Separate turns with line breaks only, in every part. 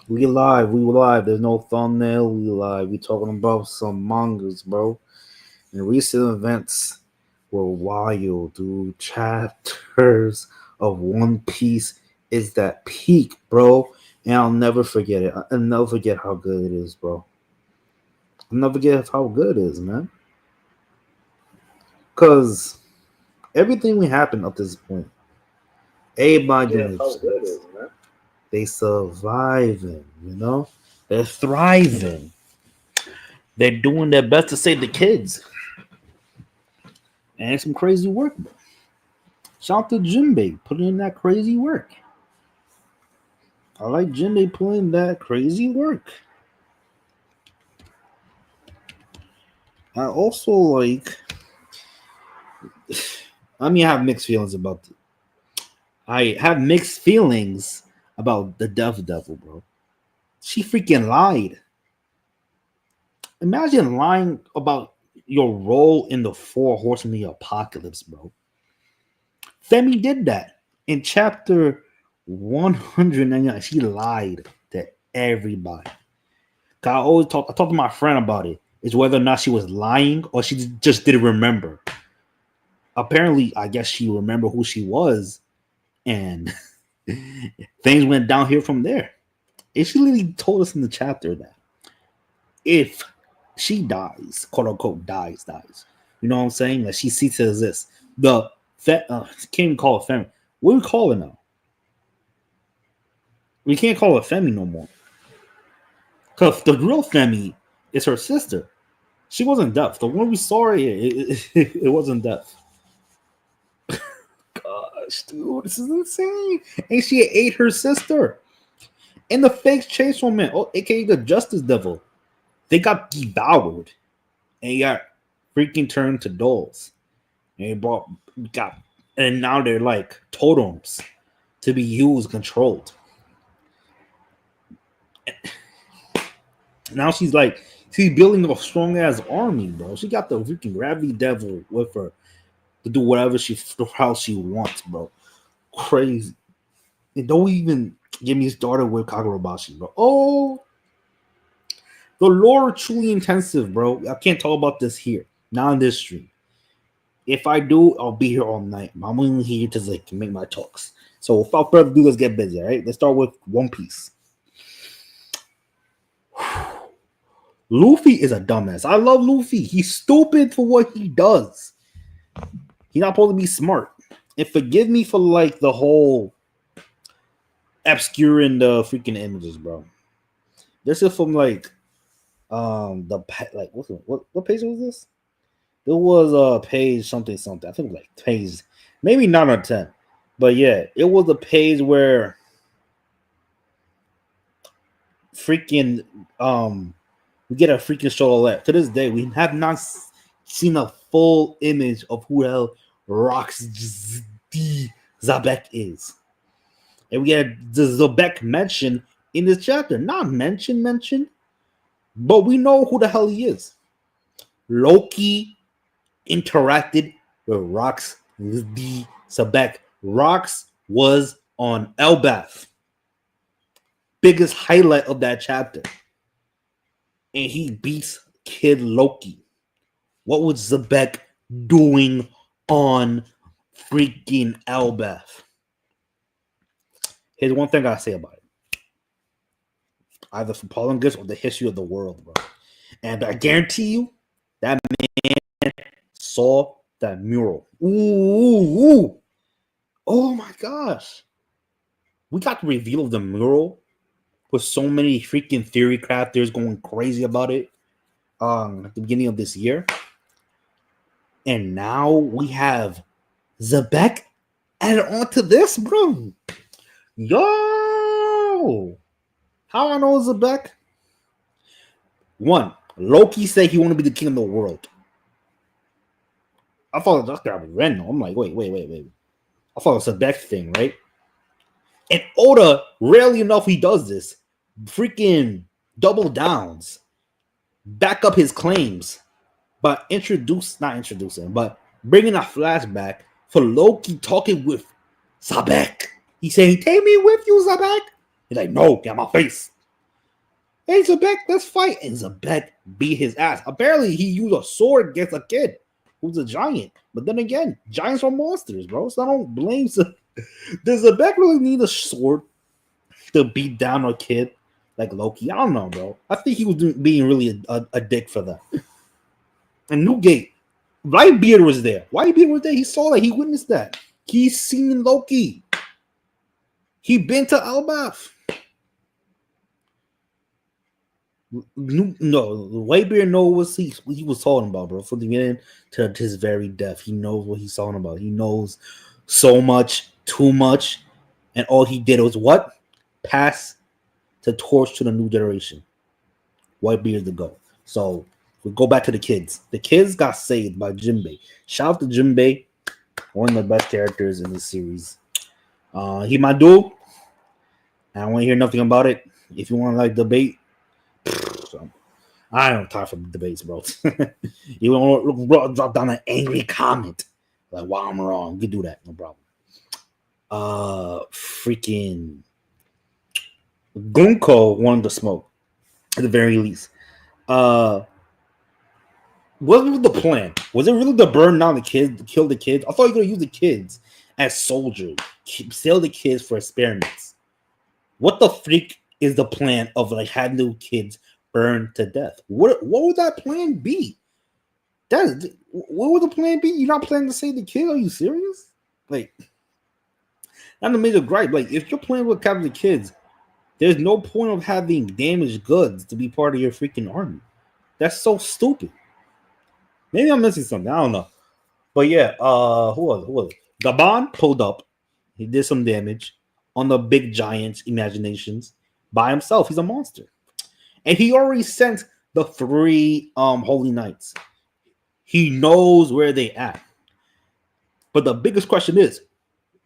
We live, we live. There's no thumbnail. We live. We talking about some mangas, bro. And recent events were wild, dude. Chapters of One Piece is that peak, bro. And I'll never forget it. I'll never forget how good it is, bro. I'll never forget how good it is, man. Cause everything we happened up to this point, everybody doing
Yes,
this
how good
shit.
is, man.
They surviving, you know? They're thriving. They're doing their best to save the kids. And it's some crazy work, bro. Shout out to Jinbei putting in that crazy work. I like Jinbei putting in that crazy work. I also like. I have mixed feelings about. I have mixed feelings about the Death Devil, bro. She freaking lied. Imagine lying about your role in the Four Horsemen of the Apocalypse, bro. Femi did that in chapter 199. She lied to everybody. I talked to my friend about it. Is whether or not she was lying or she just didn't remember. Apparently, I guess she remembered who she was, and things went downhill from there. And she literally told us in the chapter that if she dies, quote unquote, dies, you know what I'm saying? Like she ceases to exist. Can't even call it Femi. What do we call it now? We can't call it Femi no more. Because the real Femi is her sister. She wasn't deaf. The one we saw it wasn't deaf. Gosh, dude, this is insane. And she ate her sister. And the fake Chainsaw Man, aka the Justice Devil, they got devoured and got freaking turned to dolls. And they got, and now they're like totems to be used, controlled. Now she's building a strong ass army, bro. She got the freaking gravity devil with her to do whatever how she wants, bro. Crazy. And don't even get me started with Kagurabachi, bro. Oh, the lore truly intensive, bro. I can't talk about this here, not on this stream. If I do, I'll be here all night. I'm only here to like make my talks. So without further ado, let's get busy. All right, let's start with One Piece. Luffy is a dumbass. I love Luffy. He's stupid for what he does. He's not supposed to be smart. And forgive me for like the whole obscuring the freaking images, bro. This is from like what page was this? It was page something. I think like page maybe 9 or 10. But yeah, it was a page where freaking we get a freaking show alert. To this day, we have not seen a full image of who the hell Rox D Zabek is. And we get the Zabek mentioned in this chapter. Not mentioned, but we know who the hell he is. Loki interacted with Rox D Zabek. Rox was on Elbath. Biggest highlight of that chapter. And he beats Kid Loki. What was Zabek doing on freaking Elbath? Here's one thing I gotta say about it. Either for Paulingus or the history of the world, bro. And I guarantee you, that man saw that mural. Ooh. Oh my gosh. We got the reveal of the mural with so many freaking theory crafters going crazy about it at the beginning of this year. And now we have Zabek added onto this, bro. Yo! How I know Zabek? One, Loki said he want to be the king of the world. I thought that guy was random. I'm like, wait. I thought it was a Zabek thing, right? And Oda, rarely enough he does this. Freaking double downs. Back up his claims. But not introducing, but bringing a flashback for Loki talking with Zabek. He saying, take me with you, Zabek. He's like, no, get my face. Hey, Zabek, let's fight. And Zabek beat his ass. Apparently, he used a sword against a kid who's a giant. But then again, giants are monsters, bro. So I don't blame. Does Zabek really need a sword to beat down a kid like Loki? I don't know, bro. I think he was being really a dick for that. And Newgate, Whitebeard was there. Whitebeard was there. He saw that. He witnessed that. He's seen Loki. He been to Elbaf. No, Whitebeard knows what he was talking about, bro. From the beginning to his very death, he knows what he's talking about. He knows so much, too much, and all he did was what? Pass the torch to the new generation. Whitebeard the go. So we go back to the kids. The kids got saved by Jinbei. Shout out to Jinbei, one of the best characters in this series. He my dude. I don't want to hear nothing about it. If you want to like debate, I don't talk for debates, bro. You want to drop down an angry comment like, "Wow, I'm wrong." You can do that, no problem. Freaking Gunko wanted to smoke at the very least. What was the plan? Was it really to burn down the kids, to kill the kids? I thought you were gonna use the kids as soldiers, sell the kids for experiments. What the freak is the plan of like having the kids burned to death? What would that plan be? What would the plan be? You're not planning to save the kid? Are you serious? Like, not a major gripe. Like, if you're playing with capture the kids, there's no point of having damaged goods to be part of your freaking army. That's so stupid. Maybe I'm missing something. I don't know. But yeah, who was it? Gabon pulled up. He did some damage on the big giant's imaginations by himself. He's a monster. And he already sent the 3 holy knights. He knows where they at. But the biggest question is,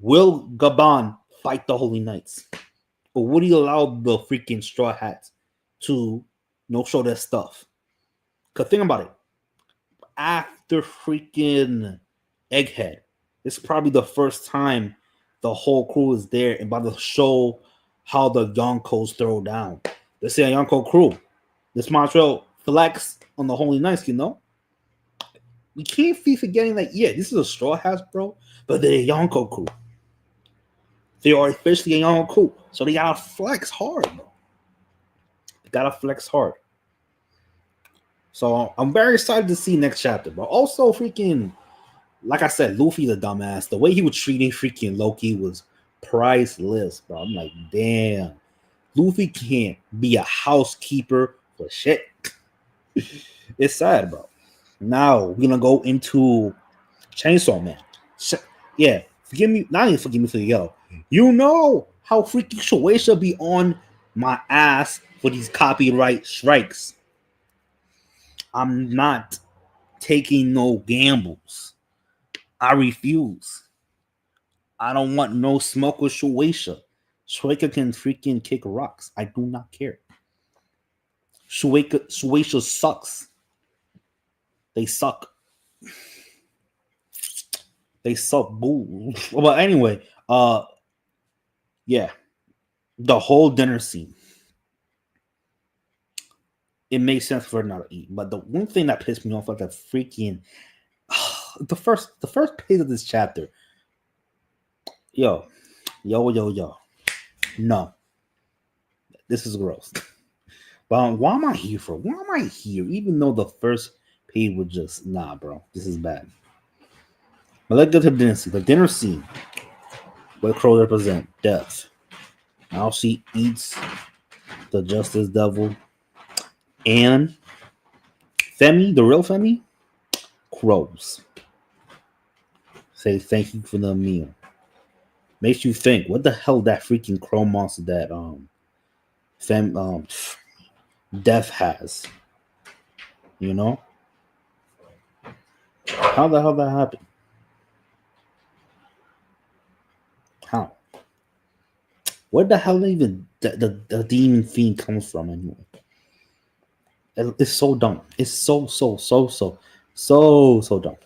will Gabon fight the holy knights? Or would he allow the freaking straw hats to show their stuff? Because think about it. After freaking Egghead, it's probably the first time the whole crew is there and about to show how the Yonkos throw down. Let's say a Yonko crew. This Montreal flex on the Holy Knights, We can't be forgetting that, yeah, this is a Straw Hats, bro, but they're a Yonko crew. They are officially a Yonko crew. So they gotta flex hard, bro. They gotta flex hard. So I'm very excited to see next chapter, but also freaking, like I said, Luffy's a dumbass. The way he was treating freaking Loki was priceless, bro. I'm like, damn, Luffy can't be a housekeeper for shit. It's sad, bro. Now we're gonna go into Chainsaw Man. Yeah, forgive me, not even forgive me for the yellow. You know how freaking Shueisha be on my ass for these copyright strikes. I'm not taking no gambles. I refuse. I don't want no smoke with Shueisha. Shueisha can freaking kick rocks. I do not care. Shueisha sucks. They suck. They suck boo. But anyway, yeah. The whole dinner scene. It makes sense for her not to eat. But the one thing that pissed me off was that freaking the first page of this chapter. Yo. No. This is gross. But why am I here for? Why am I here? Even though the first page was just bro. This is bad. But let's get to the dinner scene. The dinner scene. What crows represent? Death. Now she eats the Justice Devil. And Femi, the real Femi, crows. Say thank you for the meal. Makes you think, what the hell that freaking crow monster that Death has. How the hell that happened? How? Where the hell even the demon fiend comes from anyway? It's so dumb. It's so dumb.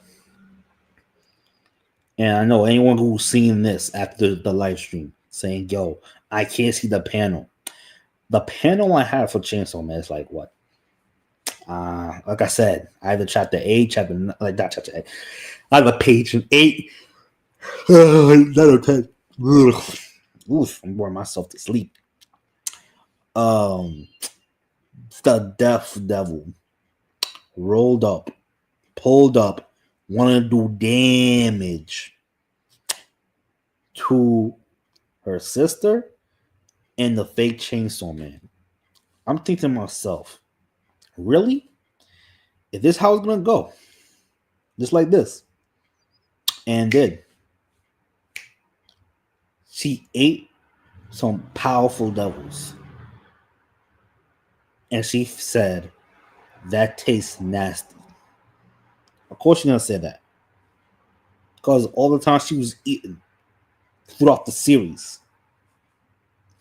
And I know anyone who's seen this after the live stream saying, yo, I can't see the panel. The panel I have for Chainsaw Man is like what? Like I said, I have the chapter 8, chapter like that chapter 8. I have a page 8, another 10. Oof, I'm boring myself to sleep. Um, the Death Devil rolled up, pulled up, wanted to do damage to her sister and the fake Chainsaw Man. I'm thinking to myself, really? Is this how it's gonna go? Just like this. And did. She ate some powerful devils. And she said, that tastes nasty. Of course she's gonna say that. Because all the time she was eating throughout the series.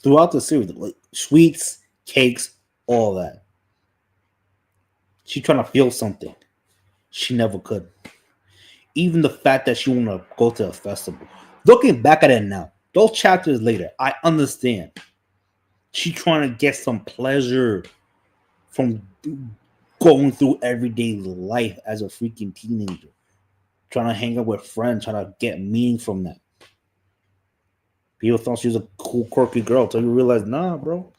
Like sweets, cakes, all that. She trying to feel something. She never could. Even the fact that she wanna go to a festival. Looking back at it now, those chapters later, I understand. She trying to get some pleasure from going through everyday life as a freaking teenager. Trying to hang out with friends, trying to get meaning from that. People thought she was a cool, quirky girl until you realize, nah, bro.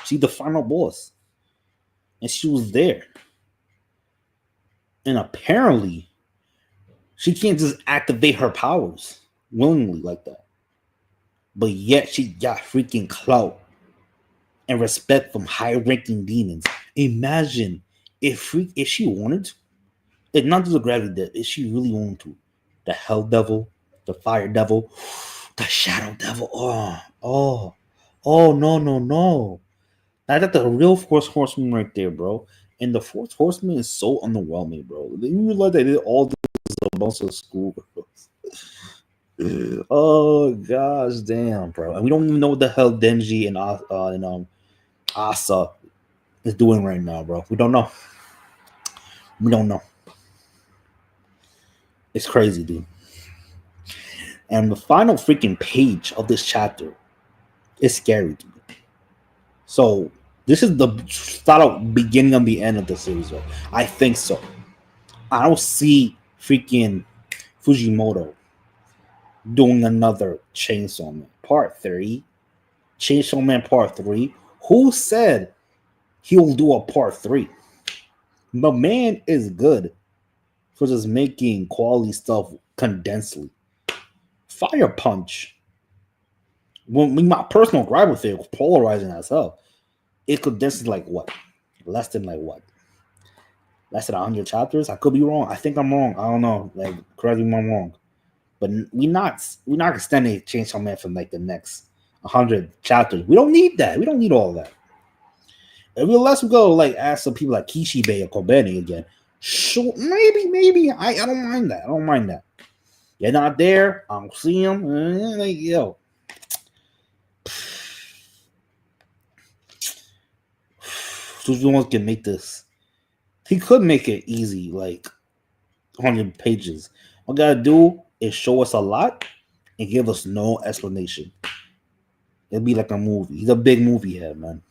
She's the final boss. And she was there. And apparently, she can't just activate her powers willingly like that. But yet, she got freaking clout and respect from high-ranking demons. Imagine if she wanted to, it's not just a gravity death, if she really wanted to. The Hell Devil, the Fire Devil, the Shadow Devil. No, no, no. That's the real Fourth Horseman right there, bro. And the Fourth Horseman is so underwhelming, bro. You realize they did all this a bunch of schoolgirls. Oh gosh, damn, bro. And we don't even know what the hell Denji and Asa is doing right now, bro. We don't know. We don't know. It's crazy, dude. And the final freaking page of this chapter is scary, dude. So this is the start of beginning of the end of the series, bro. I think so. I don't see freaking Fujimoto doing another Chainsaw Man Part 3. Chainsaw Man Part 3. Who said he'll do a Part 3? The man is good for just making quality stuff condensedly. Fire Punch. My personal gripe with it was polarizing as hell. It condensed like what? Less than 100 chapters. I could be wrong. I think I'm wrong. I don't know. Like, correct me if I'm wrong. But we're not extending Chainsaw Man for like the next 100 chapters. We don't need that. We don't need all that. If we unless we go like ask some people like Kishibe or Kobeni again, sure, maybe. I don't mind that. I don't mind that. You're not there. I don't see them. Like, yo. Suzuki can make this. He could make it easy, like 100 pages. All gotta do is show us a lot and give us no explanation. It'll be like a movie. He's a big movie head, man.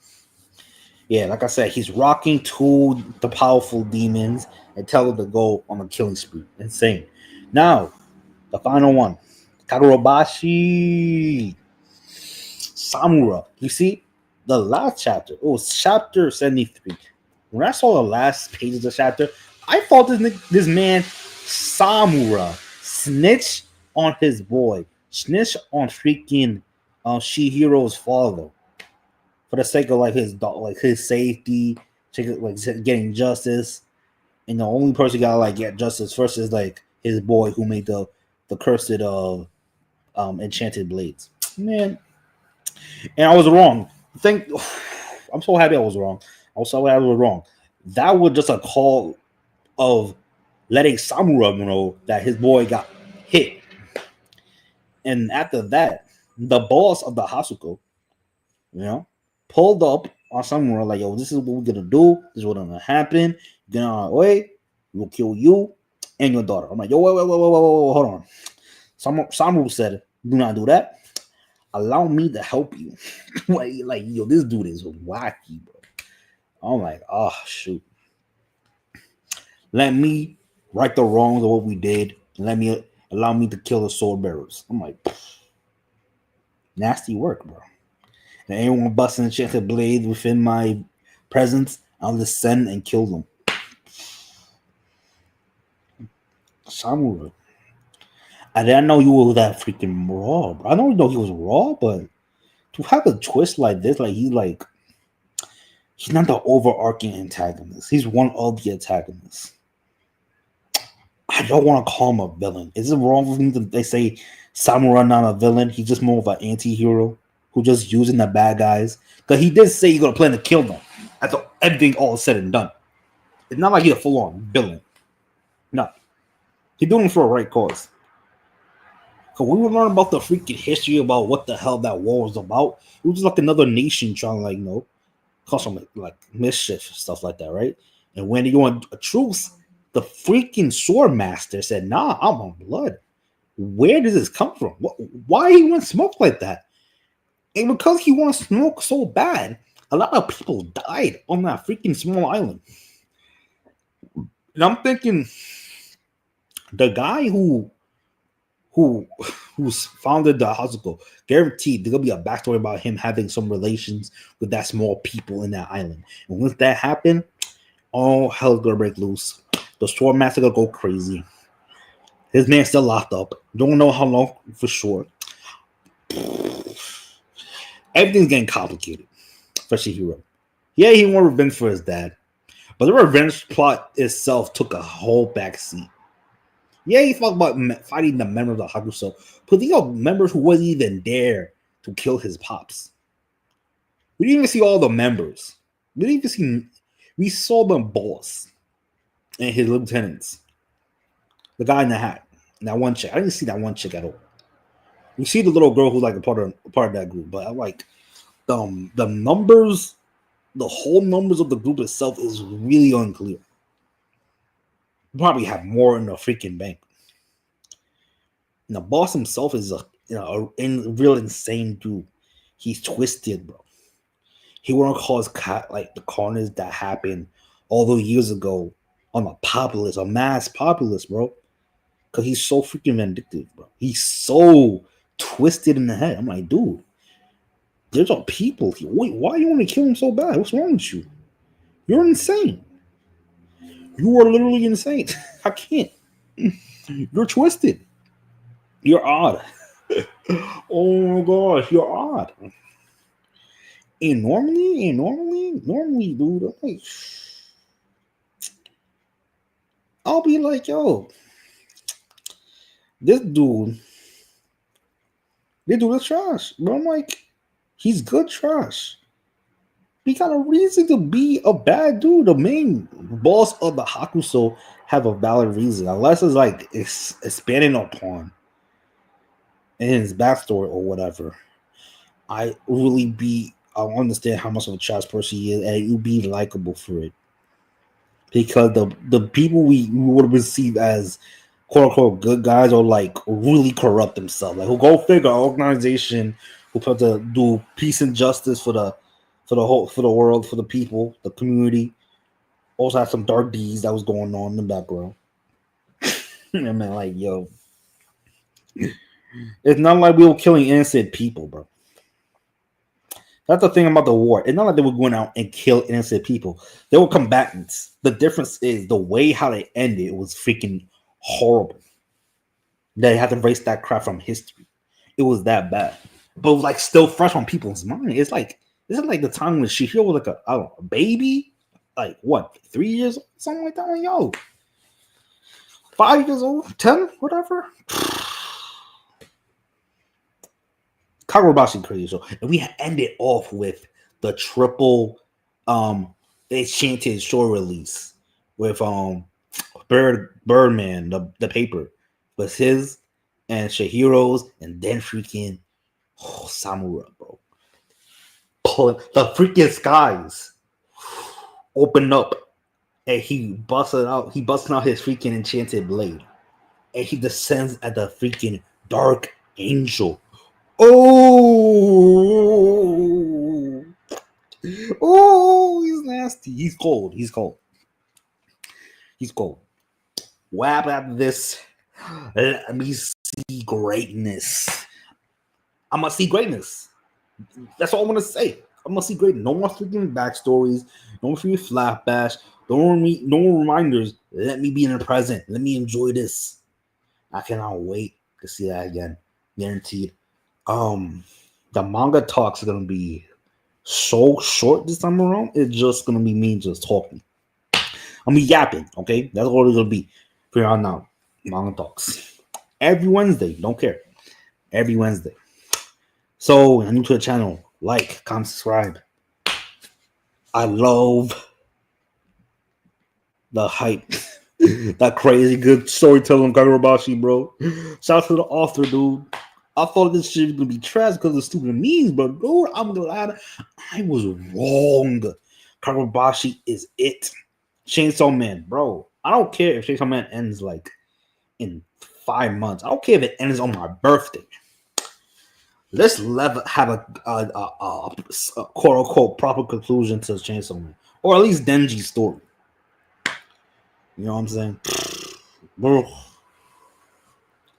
Yeah, like I said, he's rocking to the powerful demons and tell them to go on a killing spree. Insane. Now, the final one. Kagurabachi. Samura. You see, the last chapter. It was chapter 73. When I saw the last page of the chapter, I thought this man, Samura, snitched on his boy. Snitched on freaking Shihiro's father. For the sake of like his safety, like getting justice. And the only person got like get justice first is like his boy who made the cursed enchanted blades. Man. And I was wrong. I'm so happy I was wrong. I was so happy I was wrong. That was just a call of letting Samura know that his boy got hit. And after that, the boss of the Hasuko, pulled up on Samura like, yo, this is what we're gonna do. This is what's gonna happen. Get on our way. We'll kill you and your daughter. I'm like, yo, wait, hold on. Samura said, do not do that. Allow me to help you. like, yo, this dude is wacky, bro. I'm like, oh shoot. Let me right the wrongs of what we did. Let me allow me to kill the sword bearers. I'm like, nasty work, bro. And anyone busting a enchanted blade within my presence, I'll descend and kill them. Samura. I didn't know you were that freaking raw, bro. I don't know he was raw, but to have a twist like this, like he's not the overarching antagonist. He's one of the antagonists. I don't want to call him a villain. Is it wrong for me that they say Samura not a villain? He's just more of an anti-hero who just using the bad guys. Because he did say he's gonna plan to kill them after everything all said and done. It's not like he's a full-on villain. No. He's doing it for a right cause. Because we were learning about the freaking history about what the hell that war was about. It was just like another nation trying to, like, you know, cause some like mischief, stuff like that, right? And when you want a truce, the freaking sword master said, nah, I'm on blood. Where does this come from? Why he want smoke like that? And because he wants smoke so bad, a lot of people died on that freaking small island. And I'm thinking, the guy who's founded the hospital, guaranteed there's gonna be a backstory about him having some relations with that small people in that island. And once that happened, all hell's gonna break loose. The sword master gonna go crazy. His man's still locked up. Don't know how long for sure. Everything's getting complicated for Shihiro. Yeah, he wanted revenge for his dad, but the revenge plot itself took a whole backseat. Yeah, he talked about fighting the members of the Hakuso, but these are members who wasn't even there to kill his pops. We didn't even see all the members. We didn't even see. We saw the boss and his lieutenants. The guy in the hat, and that one chick. I didn't see that one chick at all. You see the little girl who's like a part of that group, but I like the numbers, the whole numbers of the group itself is really unclear. You probably have more in the freaking bank. And the boss himself is a real insane dude. He's twisted, bro. He want to cause like the carnage that happened all those years ago on a mass populace, bro. Because he's so freaking vindictive, bro. He's so twisted in the head. I'm like, dude, there's a people here. Wait, why you want to kill him so bad? What's wrong with you? You're insane. You are literally insane. I can't. You're twisted. You're odd. Oh my gosh, you're odd. And normally, dude, I'll be like, yo, this dude is trash. But I'm like, he's good trash. He got a reason to be a bad dude. The main boss of the Hakuso have a valid reason, unless it's like it's expanding upon in his backstory or whatever. I understand how much of a trash person he is, and you'd be likable for it. Because the people we would receive as quote unquote good guys are like really corrupt themselves. Like, who go figure, organization who put to do peace and justice for the world, for the people, the community. Also had some dark deeds that was going on in the background. And man, like, yo, it's not like we were killing innocent people, bro. That's the thing about the war. It's not like they were going out and kill innocent people. They were combatants. The difference is the way how they ended. It was freaking horrible. They had to erase that crap from history. It was that bad, but it was like still fresh on people's mind. It's like this is like the time when Shihiro was like a baby, like what, 3 years old, something like that. Like, yo, 5 years old, 10, whatever. Kagurabachi crazy show, and we ended off with the triple enchanted short release with Birdman, the paper was his and Shihiro's, and then freaking Samura, bro. Pulling the freaking skies opened up, and he busted out his freaking enchanted blade, and he descends at the freaking dark angel. Oh, he's cold. He's cold. He's cold. What happened after this? Let me see greatness. I'm gonna see greatness. That's all I'm gonna say. I'm gonna see greatness. No more freaking backstories. No more freaking flashbacks. No more reminders. Let me be in the present. Let me enjoy this. I cannot wait to see that again. Guaranteed. The manga talks are gonna be so short this time around. It's just gonna be me just talking. I'm yapping. Okay, that's all it's gonna be. Figure out now. Manga talks every Wednesday. Don't care. Every Wednesday. So, I'm new to the channel. Like, comment, subscribe. I love the hype. That crazy good storytelling Kagurabachi, bro. Shout out to the author, dude. I thought this shit was gonna be trash because of stupid memes, but dude, I'm glad I was wrong. Kagurabachi is it. Chainsaw Man, bro. I don't care if Chainsaw Man ends like in 5 months. I don't care if it ends on my birthday. Let's have a quote unquote proper conclusion to Chainsaw Man, or at least Denji's story. You know what I'm saying, bro?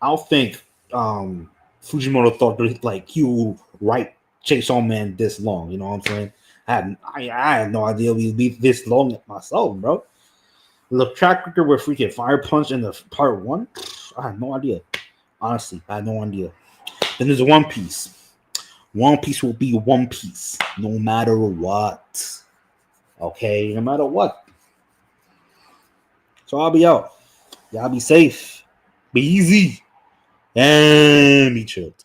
I don't think Fujimoto thought that, like, he would write Chainsaw Man this long. You know what I'm saying? I had no idea we'd be this long myself, bro. The track record with freaking Fire Punch in the part 1, I had no idea. Honestly, I had no idea. Then there's One Piece. One Piece will be One Piece, no matter what. Okay, no matter what. So I'll be out. Y'all be safe. Be easy. And be chilled.